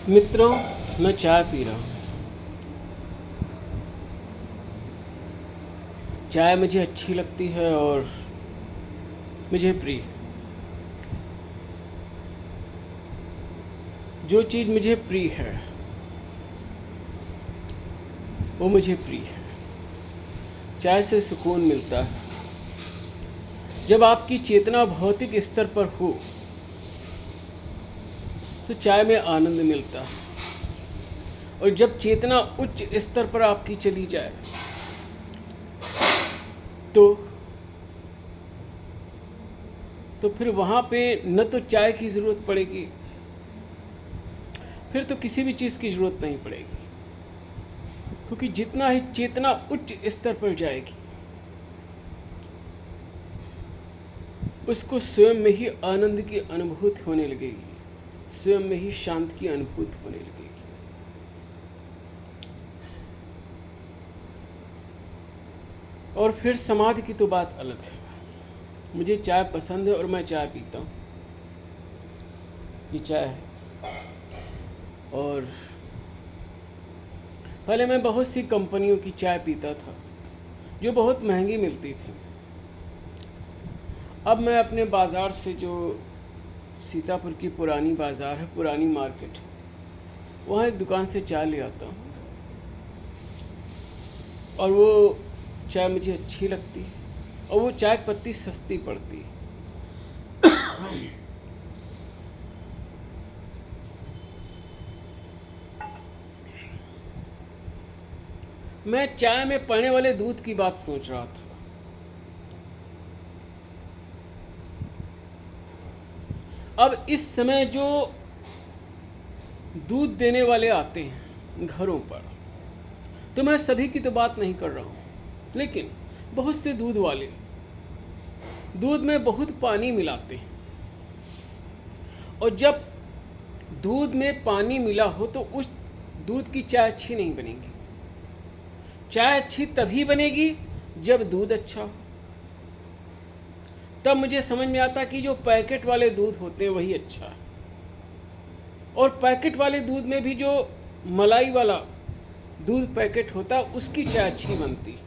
मित्रों, मैं चाय पी रहा हूँ। चाय मुझे अच्छी लगती है और मुझे प्रिय। जो चीज़ मुझे प्रिय है वो मुझे प्रिय है। चाय से सुकून मिलता है। जब आपकी चेतना भौतिक स्तर पर हो तो चाय में आनंद मिलता है, और जब चेतना उच्च स्तर पर आपकी चली जाए तो फिर वहाँ पे न तो चाय की ज़रूरत पड़ेगी, फिर तो किसी भी चीज़ की ज़रूरत नहीं पड़ेगी, क्योंकि जितना ही चेतना उच्च स्तर पर जाएगी उसको स्वयं में ही आनंद की अनुभूति होने लगेगी, स्वयं में ही शांति की अनुभूति होने लगेगी। और फिर समाधि की तो बात अलग है। मुझे चाय पसंद है और मैं चाय पीता हूँ। ये चाय है। और पहले मैं बहुत सी कंपनियों की चाय पीता था जो बहुत महंगी मिलती थी। अब मैं अपने बाज़ार से, जो सीतापुर की पुरानी बाज़ार है, पुरानी मार्केट, वहाँ एक दुकान से चाय ले आता हूँ और वो चाय मुझे अच्छी लगती है और वो चाय पत्ती सस्ती पड़ती है। मैं चाय में पड़ने वाले दूध की बात सोच रहा था। अब इस समय जो दूध देने वाले आते हैं घरों पर, तो मैं सभी की तो बात नहीं कर रहा हूँ, लेकिन बहुत से दूध वाले दूध में बहुत पानी मिलाते हैं, और जब दूध में पानी मिला हो तो उस दूध की चाय अच्छी नहीं बनेगी। चाय अच्छी तभी बनेगी जब दूध अच्छा हो। तब मुझे समझ में आता कि जो पैकेट वाले दूध होते हैं वही अच्छा है, और पैकेट वाले दूध में भी जो मलाई वाला दूध पैकेट होता है उसकी चाय अच्छी बनती।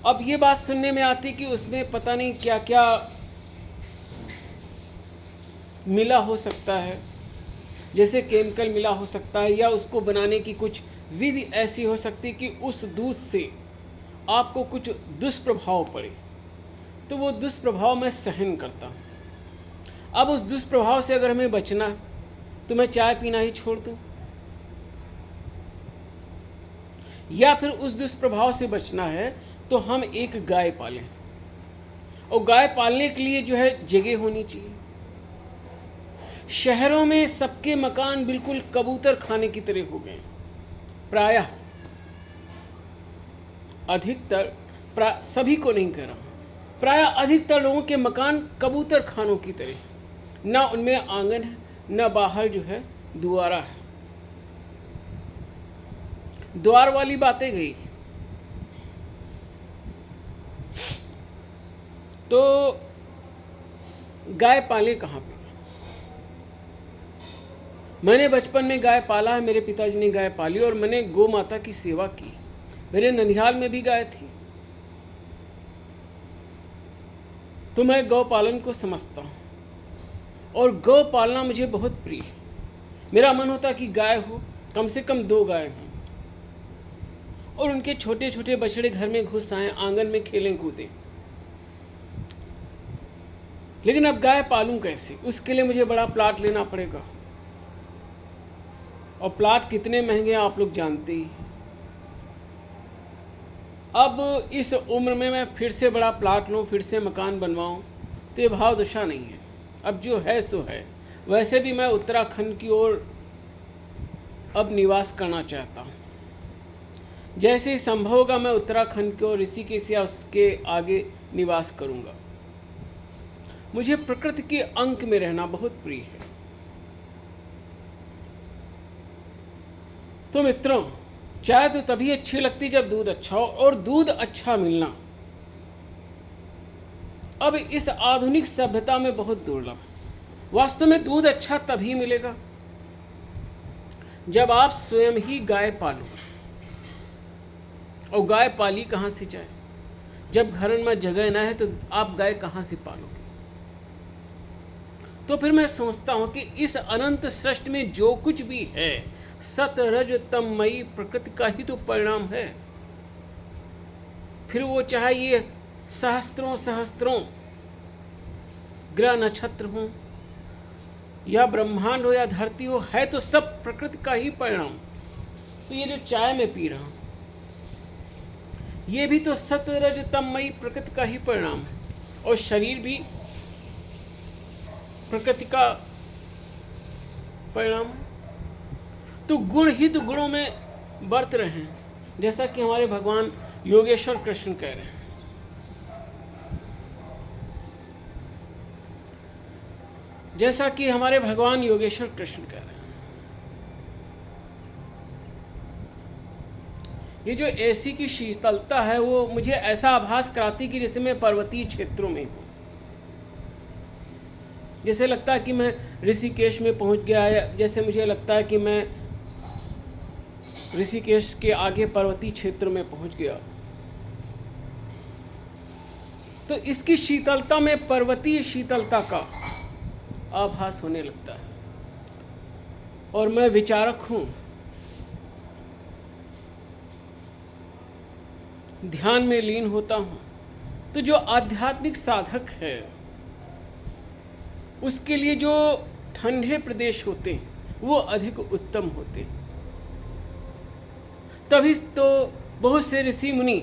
अब ये बात सुनने में आती कि उसमें पता नहीं क्या क्या मिला हो सकता है, जैसे केमिकल मिला हो सकता है, या उसको बनाने की कुछ विधि ऐसी हो सकती कि उस दूध से आपको कुछ दुष्प्रभाव पड़े, तो वो दुष्प्रभाव मैं सहन करता हूँ। अब उस दुष्प्रभाव से अगर हमें बचना है तो मैं चाय पीना ही छोड़ दूँ, या फिर उस दुष्प्रभाव से बचना है तो हम एक गाय पालें, और गाय पालने के लिए जो है जगह होनी चाहिए। शहरों में सबके मकान बिल्कुल कबूतर खाने की तरह हो गए। प्रायः अधिकतर, सभी को नहीं कह रहा हूँ, प्रायः अधिकतर लोगों के मकान कबूतर खानों की तरह, ना उनमें आंगन है, ना बाहर जो है द्वारा है। द्वार वाली बातें गई। तो गाय पाले कहाँ पे? मैंने बचपन में गाय पाला है, मेरे पिताजी ने गाय पाली, और मैंने गौ माता की सेवा की। मेरे ननिहाल में भी गाय थी, तो मैं गौ पालन को समझता हूँ, और गौ पालना मुझे बहुत प्रिय है। मेरा मन होता कि गाय हो, कम से कम 2 गाय हों, और उनके छोटे छोटे बछड़े घर में घुस आए, आंगन में खेलें कूदें। लेकिन अब गाय पालूं कैसे? उसके लिए मुझे बड़ा प्लाट लेना पड़ेगा, और प्लाट कितने महंगे हैं आप लोग जानते ही। अब इस उम्र में मैं फिर से बड़ा प्लाट लूँ, फिर से मकान बनवाऊँ, तो ये भाव दशा नहीं है। अब जो है सो है। वैसे भी मैं उत्तराखंड की ओर अब निवास करना चाहता हूँ। जैसे ही संभव होगा मैं उत्तराखंड की ओर, ऋषिकेश या उसके आगे निवास करूँगा। मुझे प्रकृति के अंक में रहना बहुत प्रिय है। तो मित्रों, चाय तो तभी अच्छी लगती जब दूध अच्छा हो, और दूध अच्छा मिलना अब इस आधुनिक सभ्यता में बहुत दुर्लभ है। वास्तव में दूध अच्छा तभी मिलेगा जब आप स्वयं ही गाय पालो, और गाय पाली कहाँ से जाए? जब घर में जगह ना है तो आप गाय कहाँ से पालोगे? तो फिर मैं सोचता हूं कि इस अनंत सृष्टि में जो कुछ भी है सत रज तममयी प्रकृति का ही तो परिणाम है। फिर वो चाहे ये सहस्त्रों सहस्त्रों ग्रह नक्षत्र हो या ब्रह्मांड हो या धरती हो, है तो सब प्रकृति का ही परिणाम। तो ये जो चाय में पी रहा हूं ये भी तो सत रज तममयी प्रकृति का ही परिणाम है, और शरीर भी प्रकृति का परिणाम है। तो गुण ही तो गुणों में बरत रहे हैं, जैसा कि हमारे भगवान योगेश्वर कृष्ण कह रहे हैं। जैसा कि हमारे भगवान योगेश्वर कृष्ण कह रहे हैं, ये जो ऐसी की शीतलता है वो मुझे ऐसा आभास कराती कि जैसे मैं पर्वतीय क्षेत्रों में हूँ। जैसे लगता है कि मैं ऋषिकेश में पहुंच गया है, जैसे मुझे लगता है कि मैं ऋषिकेश के आगे पर्वतीय क्षेत्र में पहुंच गया। तो इसकी शीतलता में पर्वतीय शीतलता का आभास होने लगता है। और मैं विचारक हूं, ध्यान में लीन होता हूं, तो जो आध्यात्मिक साधक है उसके लिए जो ठंडे प्रदेश होते हैं वो अधिक उत्तम होते हैं। तभी तो बहुत से ऋषि मुनि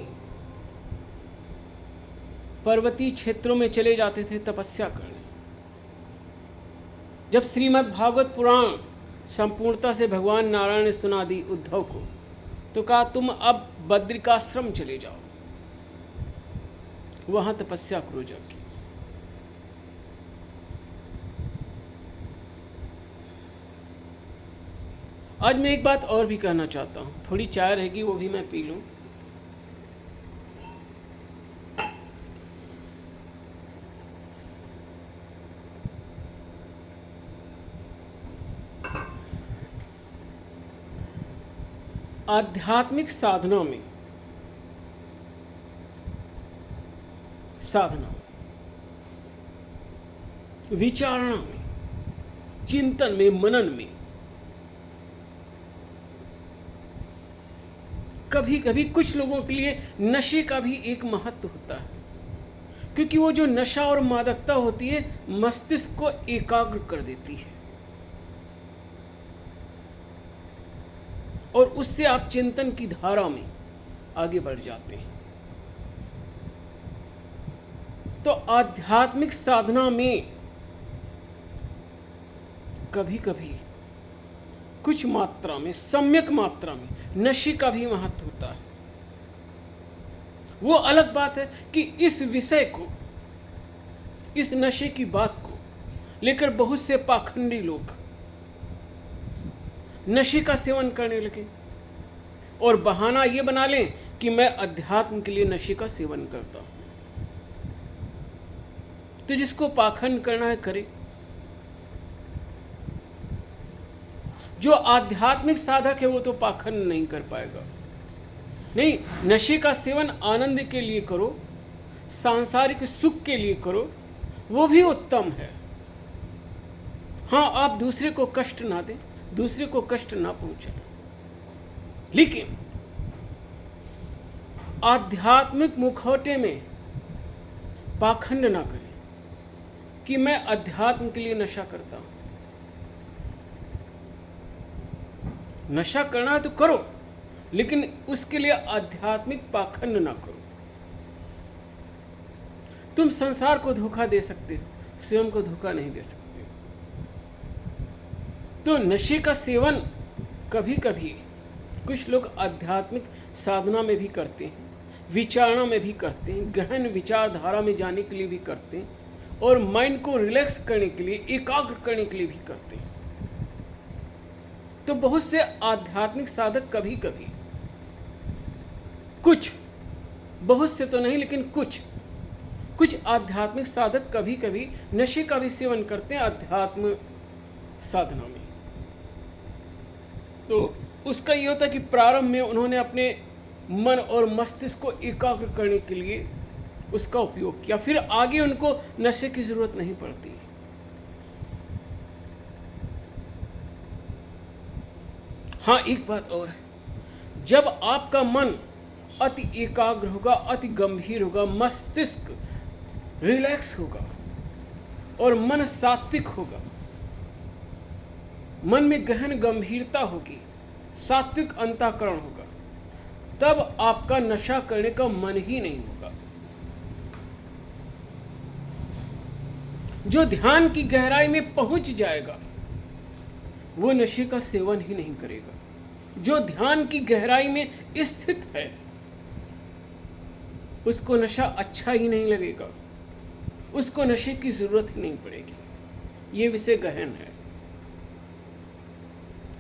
पर्वतीय क्षेत्रों में चले जाते थे तपस्या करने। जब श्रीमद् भागवत पुराण संपूर्णता से भगवान नारायण ने सुना दी उद्धव को, तो कहा तुम अब बद्रिकाश्रम चले जाओ, वहां तपस्या करो जाके। आज मैं एक बात और भी कहना चाहता हूं, थोड़ी चाय रहेगी वो भी मैं पी लूं। आध्यात्मिक साधना में विचारणा में, चिंतन में, मनन में कभी कभी कुछ लोगों के लिए नशे का भी एक महत्व होता है, क्योंकि वो जो नशा और मादकता होती है मस्तिष्क को एकाग्र कर देती है और उससे आप चिंतन की धारा में आगे बढ़ जाते हैं। तो आध्यात्मिक साधना में कभी कभी कुछ मात्रा में, सम्यक मात्रा में नशे का भी महत्व होता है। वो अलग बात है कि इस विषय को, इस नशे की बात को लेकर बहुत से पाखंडी लोग नशे का सेवन करने लगे और बहाना ये बना लें कि मैं अध्यात्म के लिए नशे का सेवन करता हूं। तो जिसको पाखंड करना है करे। जो आध्यात्मिक साधक है वो तो पाखंड नहीं कर पाएगा। नहीं, नशे का सेवन आनंद के लिए करो, सांसारिक सुख के लिए करो, वो भी उत्तम है। हाँ, आप दूसरे को कष्ट ना दें, दूसरे को कष्ट ना पहुंचाएं, लेकिन आध्यात्मिक मुखौटे में पाखंड ना करें कि मैं अध्यात्म के लिए नशा करता हूं। नशा करना है तो करो, लेकिन उसके लिए आध्यात्मिक पाखंड ना करो। तुम संसार को धोखा दे सकते हो, स्वयं को धोखा नहीं दे सकते। तो नशे का सेवन कभी कभी कुछ लोग आध्यात्मिक साधना में भी करते हैं, विचारणा में भी करते हैं, गहन विचारधारा में जाने के लिए भी करते हैं, और माइंड को रिलैक्स करने के लिए, एकाग्र करने के लिए भी करते हैं। तो बहुत से आध्यात्मिक साधक कभी कभी, कुछ, बहुत से तो नहीं लेकिन कुछ आध्यात्मिक साधक कभी कभी नशे का भी सेवन करते हैं आध्यात्म साधना में। तो उसका ये होता है कि प्रारंभ में उन्होंने अपने मन और मस्तिष्क को एकाग्र करने के लिए उसका उपयोग किया, फिर आगे उनको नशे की जरूरत नहीं पड़ती। हाँ, एक बात और है, जब आपका मन अति एकाग्र होगा, अति गंभीर होगा, मस्तिष्क रिलैक्स होगा और मन सात्विक होगा, मन में गहन गंभीरता होगी, सात्विक अंतःकरण होगा, तब आपका नशा करने का मन ही नहीं होगा। जो ध्यान की गहराई में पहुंच जाएगा वो नशे का सेवन ही नहीं करेगा। जो ध्यान की गहराई में स्थित है उसको नशा अच्छा ही नहीं लगेगा, उसको नशे की जरूरत ही नहीं पड़ेगी। ये विषय गहन है।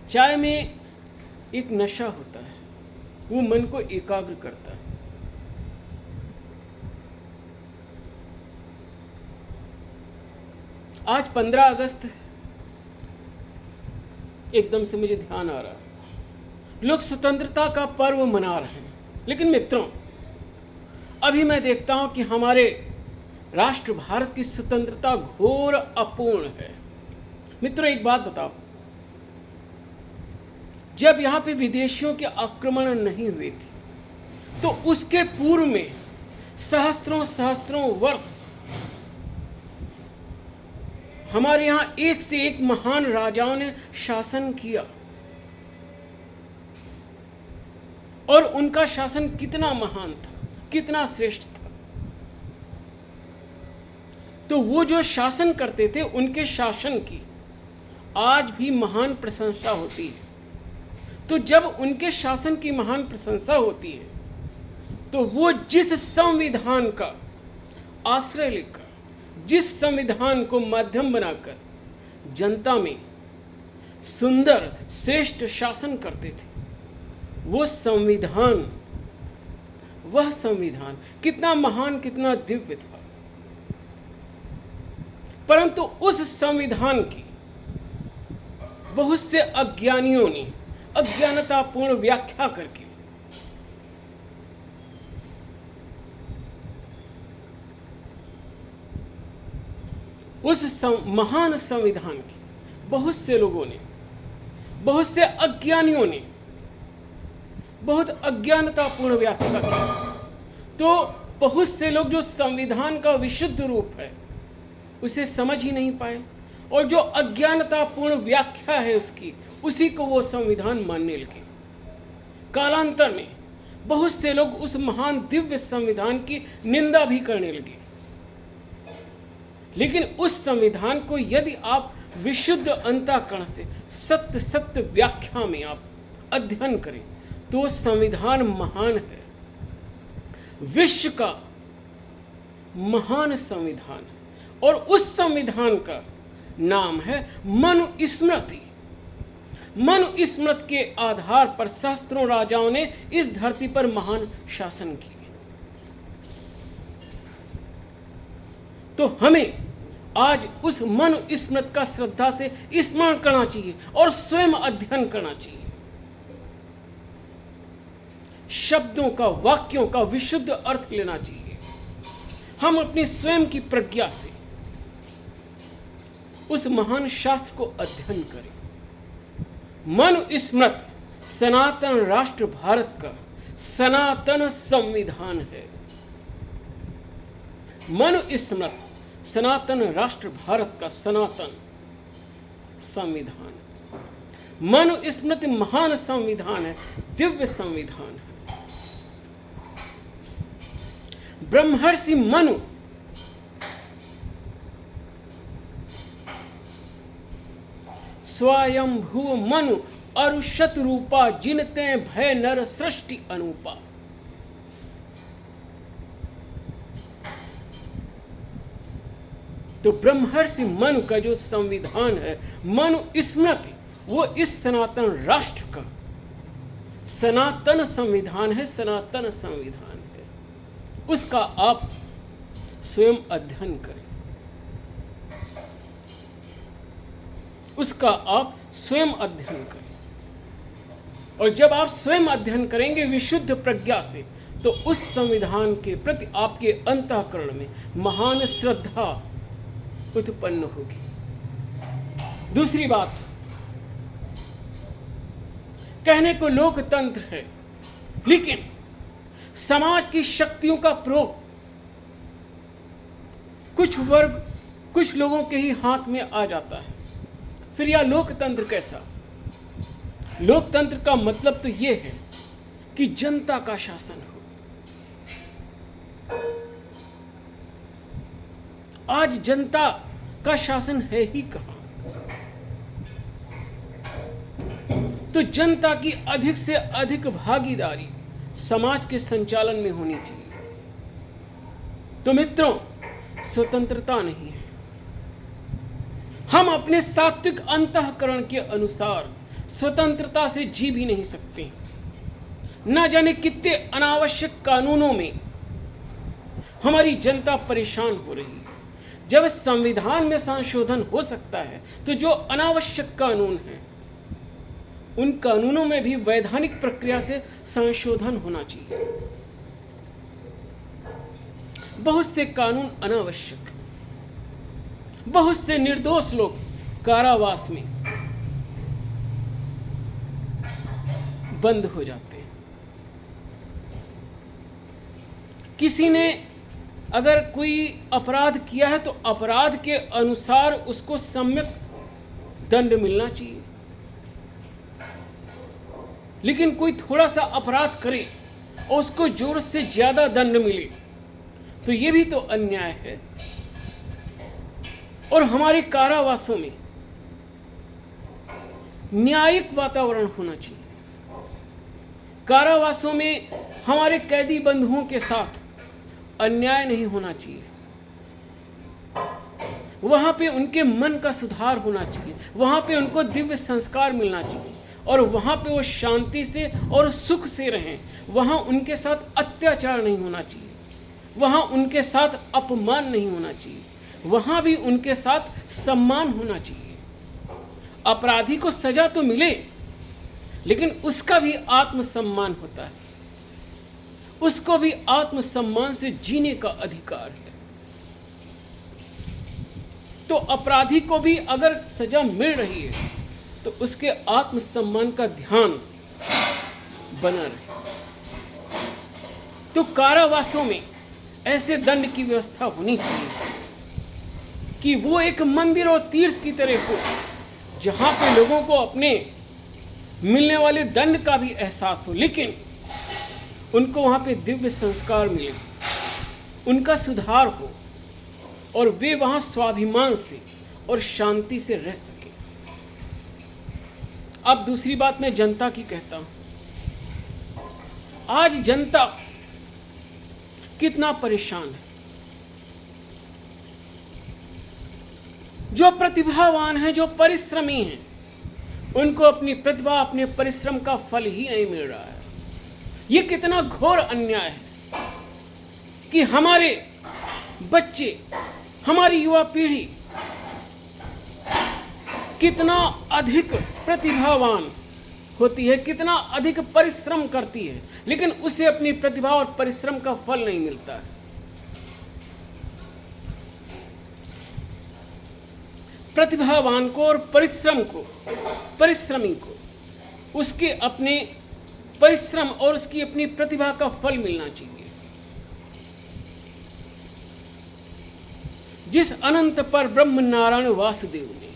चाय में एक नशा होता है, वो मन को एकाग्र करता है। आज 15 अगस्त है, एकदम से मुझे ध्यान आ रहा है, लोग स्वतंत्रता का पर्व मना रहे हैं। लेकिन मित्रों, अभी मैं देखता हूं कि हमारे राष्ट्र भारत की स्वतंत्रता घोर अपूर्ण है। मित्रों, एक बात बताओ, जब यहां पे विदेशियों के आक्रमण नहीं हुए थे तो उसके पूर्व में सहस्त्रों सहस्त्रों वर्ष हमारे यहां एक से एक महान राजाओं ने शासन किया, और उनका शासन कितना महान था, कितना श्रेष्ठ था। तो वो जो शासन करते थे उनके शासन की आज भी महान प्रशंसा होती है। तो जब उनके शासन की महान प्रशंसा होती है तो वो जिस संविधान का आश्रय लेकर, जिस संविधान को माध्यम बनाकर जनता में सुंदर श्रेष्ठ शासन करते थे, वो संविधान, वह संविधान कितना महान, कितना दिव्य था। परंतु उस संविधान की बहुत से अज्ञानियों ने अज्ञानतापूर्ण व्याख्या करके उस महान संविधान की बहुत से लोगों ने, बहुत से अज्ञानियों ने बहुत अज्ञानतापूर्ण व्याख्या की। तो बहुत से लोग जो संविधान का विशुद्ध रूप है उसे समझ ही नहीं पाए, और जो अज्ञानतापूर्ण व्याख्या है उसकी, उसी को वो संविधान मानने लगे। कालांतर में बहुत से लोग उस महान दिव्य संविधान की निंदा भी करने लगे। लेकिन उस संविधान को यदि आप विशुद्ध अंतःकरण से सत्य सत्य व्याख्या में आप अध्ययन करें तो संविधान महान है, विश्व का महान संविधान है। और उस संविधान का नाम है मनुस्मृति। मनुस्मृति के आधार पर सहस्त्रों राजाओं ने इस धरती पर महान शासन किया। तो हमें आज उस मनुस्मृति का श्रद्धा से स्मरण करना चाहिए और स्वयं अध्ययन करना चाहिए। शब्दों का, वाक्यों का विशुद्ध अर्थ लेना चाहिए। हम अपनी स्वयं की प्रज्ञा से उस महान शास्त्र को अध्ययन करें। मनुस्मृति सनातन राष्ट्र भारत का सनातन संविधान है। मनुस्मृति सनातन राष्ट्र भारत का सनातन संविधान। मनुस्मृति महान संविधान है, दिव्य संविधान है। ब्रह्मर्षि मनु स्वयंभू मनु अरुषत रूपा, जिनते भय नर सृष्टि अनुपा। तो ब्रह्मर्षि मनु का जो संविधान है, मनुस्मृति, वो इस सनातन राष्ट्र का सनातन संविधान है, सनातन संविधान है। उसका आप स्वयं अध्ययन करें, उसका आप स्वयं अध्ययन करें। और जब आप स्वयं अध्ययन करेंगे विशुद्ध प्रज्ञा से, तो उस संविधान के प्रति आपके अंतःकरण में महान श्रद्धा उत्पन्न होगी। दूसरी बात, कहने को लोकतंत्र है, लेकिन समाज की शक्तियों का प्रयोग कुछ वर्ग, कुछ लोगों के ही हाथ में आ जाता है। फिर यह लोकतंत्र कैसा? लोकतंत्र का मतलब तो यह है कि जनता का शासन हो। आज जनता का शासन है ही कहां? तो जनता की अधिक से अधिक भागीदारी समाज के संचालन में होनी चाहिए। तो मित्रों, स्वतंत्रता नहीं है। हम अपने सात्विक अंतःकरण के अनुसार स्वतंत्रता से जी भी नहीं सकते। न जाने कितने अनावश्यक कानूनों में हमारी जनता परेशान हो रही है। जब संविधान में संशोधन हो सकता है, तो जो अनावश्यक कानून हैं, उन कानूनों में भी वैधानिक प्रक्रिया से संशोधन होना चाहिए। बहुत से कानून अनावश्यक हैं। बहुत से निर्दोष लोग कारावास में बंद हो जाते हैं। किसी ने अगर कोई अपराध किया है, तो अपराध के अनुसार उसको सम्यक दंड मिलना चाहिए। लेकिन कोई थोड़ा सा अपराध करे और उसको जरूरत से ज्यादा दंड मिले, तो ये भी तो अन्याय है। और हमारे कारावासों में न्यायिक वातावरण होना चाहिए। कारावासों में हमारे कैदी बंधुओं के साथ अन्याय नहीं होना चाहिए। वहां पे उनके मन का सुधार होना चाहिए। वहां पे उनको दिव्य संस्कार मिलना चाहिए और वहां पे वो शांति से और सुख से रहें। वहां उनके साथ अत्याचार नहीं होना चाहिए। वहां उनके साथ अपमान नहीं होना चाहिए। वहां भी उनके साथ सम्मान होना चाहिए। अपराधी को सजा तो मिले, लेकिन उसका भी आत्मसम्मान होता है। उसको भी आत्मसम्मान से जीने का अधिकार है। तो अपराधी को भी अगर सजा मिल रही है, तो उसके आत्मसम्मान का ध्यान बना रहे। तो कारावासों में ऐसे दंड की व्यवस्था होनी चाहिए कि वो एक मंदिर और तीर्थ की तरह हो, जहां पे लोगों को अपने मिलने वाले दंड का भी एहसास हो, लेकिन उनको वहां पे दिव्य संस्कार मिले, उनका सुधार हो और वे वहां स्वाभिमान से और शांति से रह सके। अब दूसरी बात मैं जनता की कहता हूं। आज जनता कितना परेशान है। जो प्रतिभावान हैं, जो परिश्रमी हैं, उनको अपनी प्रतिभा, अपने परिश्रम का फल ही नहीं मिल रहा है। ये कितना घोर अन्याय है कि हमारे बच्चे, हमारी युवा पीढ़ी कितना अधिक प्रतिभावान होती है, कितना अधिक परिश्रम करती है, लेकिन उसे अपनी प्रतिभा और परिश्रम का फल नहीं मिलता है। प्रतिभावान को और परिश्रमी को उसके अपने परिश्रम और उसकी अपनी प्रतिभा का फल मिलना चाहिए। जिस अनंत पर ब्रह्म नारायण वासुदेव ने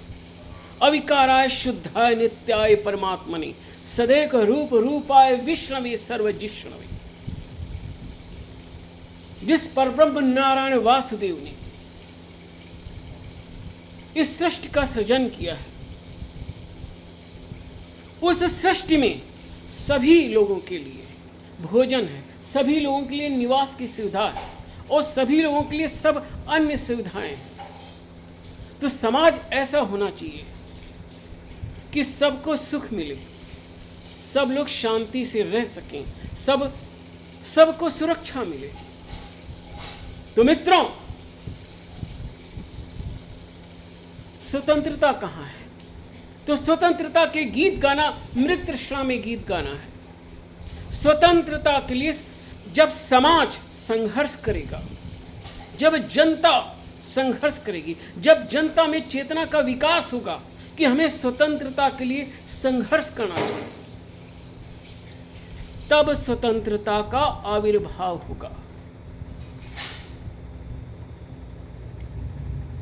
अविकाराय शुद्धाय नित्याय परमात्मने सदैक रूप रूपाय विष्णवे सर्वजिष्णवे, जिस पर ब्रह्म नारायण वासुदेव ने इस सृष्टि का सृजन किया है, उस सृष्टि में सभी लोगों के लिए भोजन है, सभी लोगों के लिए निवास की सुविधा है और सभी लोगों के लिए सब अन्य सुविधाएं हैं। तो समाज ऐसा होना चाहिए कि सबको सुख मिले, सब लोग शांति से रह सकें, सबको सुरक्षा मिले। तो मित्रों, स्वतंत्रता कहाँ है? तो स्वतंत्रता के गीत गाना मृत तृष्णा में गीत गाना है। स्वतंत्रता के लिए जब समाज संघर्ष करेगा, जब जनता संघर्ष करेगी, जब जनता में चेतना का विकास होगा कि हमें स्वतंत्रता के लिए संघर्ष करना चाहिए, तब स्वतंत्रता का आविर्भाव होगा।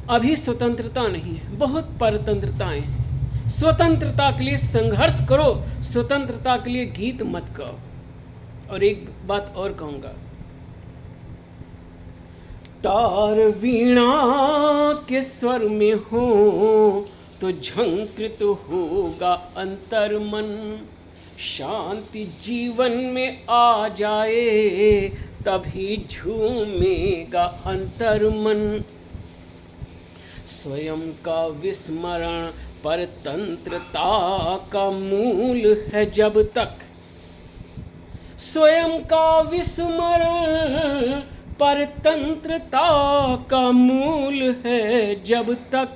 अभी स्वतंत्रता नहीं है, बहुत परतंत्रताएं हैं। स्वतंत्रता के लिए संघर्ष करो, स्वतंत्रता के लिए गीत मत गाओ। और एक बात और कहूंगा, तार वीणा के स्वर में हो तो झंकृत होगा अंतर मन, शांति जीवन में आ जाए तभी झूमेगा अंतर मन। स्वयं का विस्मरण परतंत्रता का मूल है जब तक, स्वयं का विस्मरण परतंत्रता का मूल है जब तक,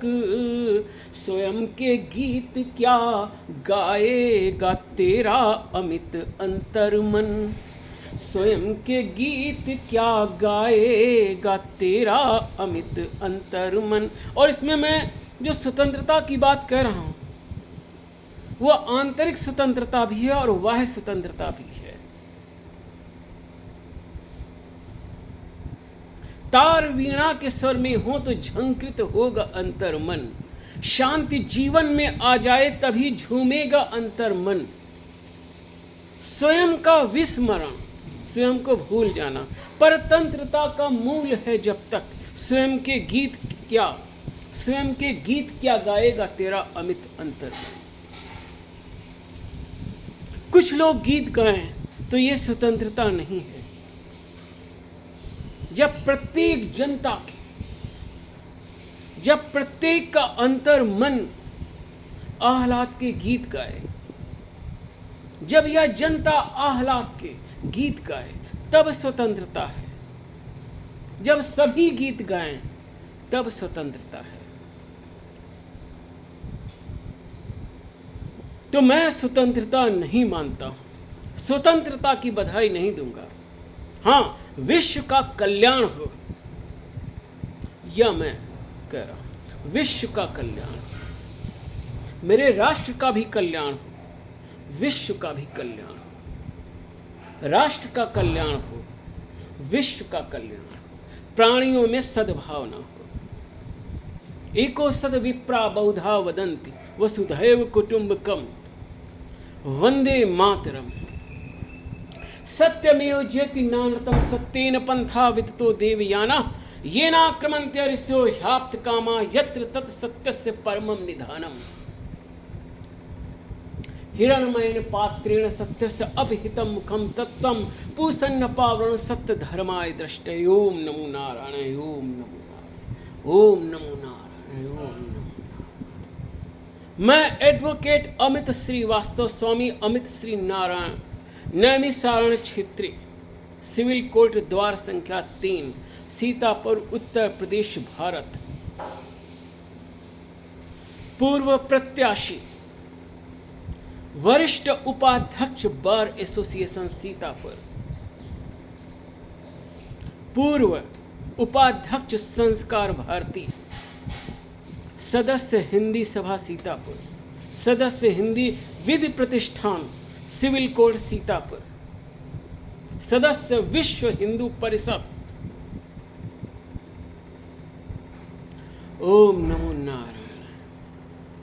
स्वयं के गीत क्या गाएगा तेरा अमित अंतर मन, स्वयं के गीत क्या गाएगा तेरा अमित अंतर मन। और इसमें मैं जो स्वतंत्रता की बात कह रहा हूं वो आंतरिक स्वतंत्रता भी है और बाह्य स्वतंत्रता भी है। तार वीणा के स्वर में हो तो झंकृत होगा अंतर मन, शांति जीवन में आ जाए तभी झूमेगा अंतर मन। स्वयं का विस्मरण, स्वयं को भूल जाना परतंत्रता का मूल है जब तक, स्वयं के गीत क्या गाएगा तेरा अमित अंतर मन। कुछ लोग गीत गाएं तो ये स्वतंत्रता नहीं है। जब प्रत्येक जनता के, जब प्रत्येक का अंतर मन आह्लाद के गीत गाए, जब यह जनता आह्लाद के गीत गाए तब स्वतंत्रता है। जब सभी गीत गाएं तब स्वतंत्रता है। तो मैं स्वतंत्रता नहीं मानता हूं, स्वतंत्रता की बधाई नहीं दूंगा। हाँ, विश्व का कल्याण हो, यह मैं कह रहा हूं। विश्व का कल्याण, मेरे राष्ट्र का भी कल्याण हो, विश्व का भी कल्याण हो, राष्ट्र का कल्याण हो, विश्व का कल्याण हो, प्राणियों में सद्भावना हो। एको सद विप्रा बहुधा वदन्ति वसुधैव कुटुम्बकम वंदे मातरम। सत्यमेव जयति नानृतं सत्येन पंथा विततो देवयाना येनाक्रमन्ते ऋषयो ह्याप्त कामा यत्र तत् सत्यस्य परमं निधानम्। हिरण्मयेन पात्रेण सत्यस्य अपहितं मुखं तत्त्वं पूषन्न पावनं सत्य धर्माय दृष्टये। ओम नमो नारायण, ओम नमो नारायण, ओम नमो नारायण, ओम नमो। मैं एडवोकेट अमित श्रीवास्तव, स्वामी अमित श्री नारायण, नैमिषारण्य क्षेत्री, सिविल कोर्ट द्वार संख्या 3, सीतापुर, उत्तर प्रदेश, भारत, पूर्व प्रत्याशी, वरिष्ठ उपाध्यक्ष बार एसोसिएशन सीतापुर, पूर्व उपाध्यक्ष संस्कार भारती, सदस्य हिंदी सभा सीतापुर, सदस्य हिंदी विधि प्रतिष्ठान सिविल कोर्ट सीतापुर, सदस्य विश्व हिंदू परिषद। ओम नमो नारायण।